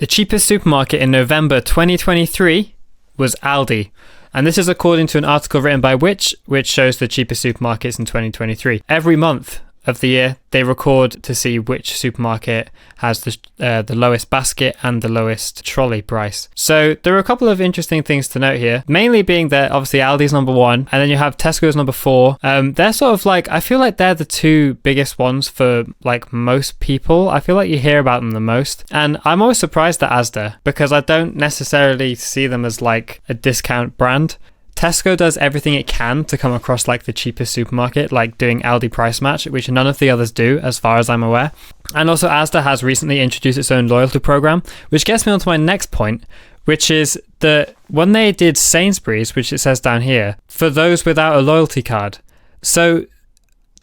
The cheapest supermarket in November 2023 was Aldi. And this is according to an article written by which shows the cheapest supermarkets in 2023. Every month of the year, they record to see which supermarket has the lowest basket and the lowest trolley price. So there are a couple of interesting things to note here, mainly being that obviously Aldi's number 1, and then you have Tesco's number 4. They're sort of like, I feel like they're the two biggest ones for like most people. I feel like you hear about them the most. And I'm always surprised at Asda because I don't necessarily see them as like a discount brand. Tesco does everything it can to come across like the cheapest supermarket, like doing Aldi price match, which none of the others do as far as I'm aware. And also Asda has recently introduced its own loyalty program, which gets me on to my next point, which is that when they did Sainsbury's, which it says down here, for those without a loyalty card. So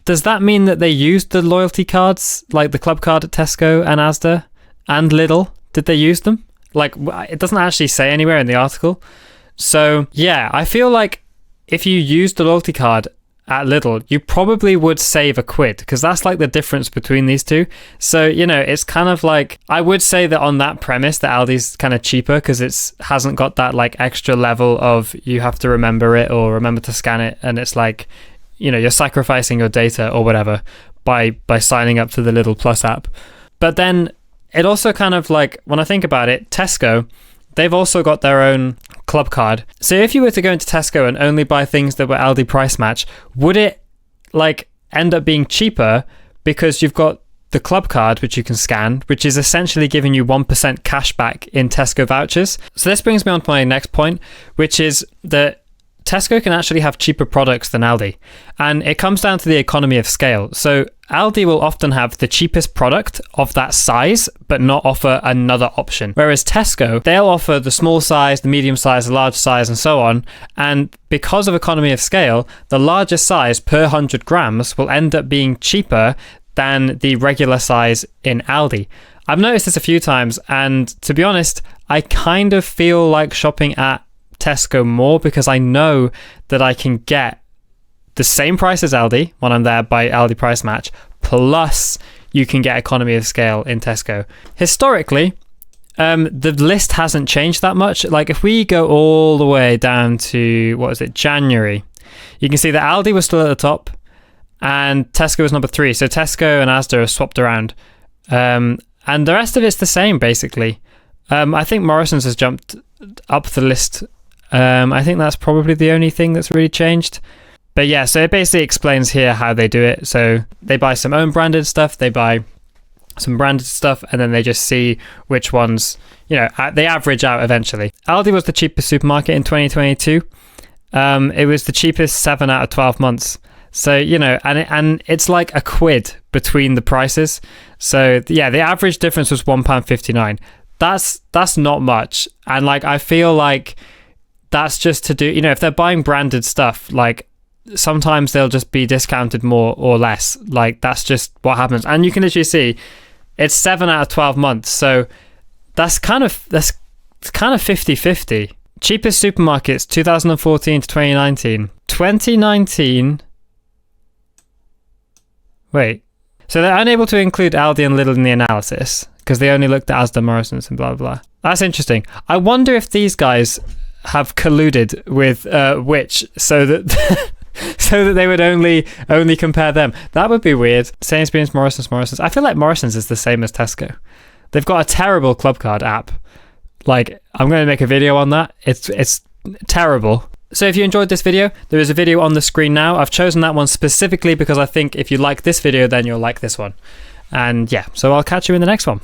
does that mean that they used the loyalty cards, like the club card at Tesco and Asda and Lidl? Did they use them? Like, it doesn't actually say anywhere in the article. So yeah, I feel like if you used the loyalty card at Lidl, you probably would save £1 because that's like the difference between these two. So, you know, it's kind of like, I would say that on that premise that Aldi's kind of cheaper because it hasn't got that like extra level of you have to remember it or remember to scan it. And it's like, you know, you're sacrificing your data or whatever by signing up to the Lidl Plus app. But then it also kind of like, when I think about it, Tesco, they've also got their own club card. So if you were to go into Tesco and only buy things that were Aldi price match, would it like end up being cheaper because you've got the club card, which you can scan, which is essentially giving you 1% cash back in Tesco vouchers? So this brings me on to my next point, which is that Tesco can actually have cheaper products than Aldi. And it comes down to the economy of scale. So Aldi will often have the cheapest product of that size, but not offer another option. Whereas Tesco, they'll offer the small size, the medium size, the large size, and so on. And because of economy of scale, the larger size per 100 grams will end up being cheaper than the regular size in Aldi. I've noticed this a few times, and to be honest, I kind of feel like shopping at Tesco more because I know that I can get the same price as Aldi when I'm there by Aldi price match, plus you can get economy of scale in Tesco. Historically, the list hasn't changed that much. Like if we go all the way down to, January, you can see that Aldi was still at the top and Tesco was number 3. So Tesco and Asda are swapped around. And the rest of it's the same, basically. I think Morrisons has jumped up the list. I think that's probably the only thing that's really changed. But yeah, so it basically explains here how they do it. So they buy some own branded stuff, they buy some branded stuff, and then they just see which ones, you know, they average out eventually. Aldi was the cheapest supermarket in 2022. It was the cheapest 7 out of 12 months. So, you know, and it's like £1 between the prices. So yeah, the average difference was £1.59. That's not much. And like, I feel like that's just to do, you know, if they're buying branded stuff, like sometimes they'll just be discounted more or less. Like that's just what happens. And you can literally see it's 7 out of 12 months. So that's kind of 50-50. Cheapest supermarkets, 2014 to 2019. 2019. Wait. So they're unable to include Aldi and Lidl in the analysis because they only looked at Asda, Morrisons and blah, blah, blah. That's interesting. I wonder if these guys have colluded with Which so that so that they would only compare them. That would be weird. Sainsbury's, Morrisons. I feel like Morrisons is the same as Tesco. They've got a terrible club card app. Like, I'm going to make a video on that. It's terrible. So if you enjoyed this video, there is a video on the screen now. I've chosen that one specifically because I think if you like this video, then you'll like this one. And yeah, so I'll catch you in the next one.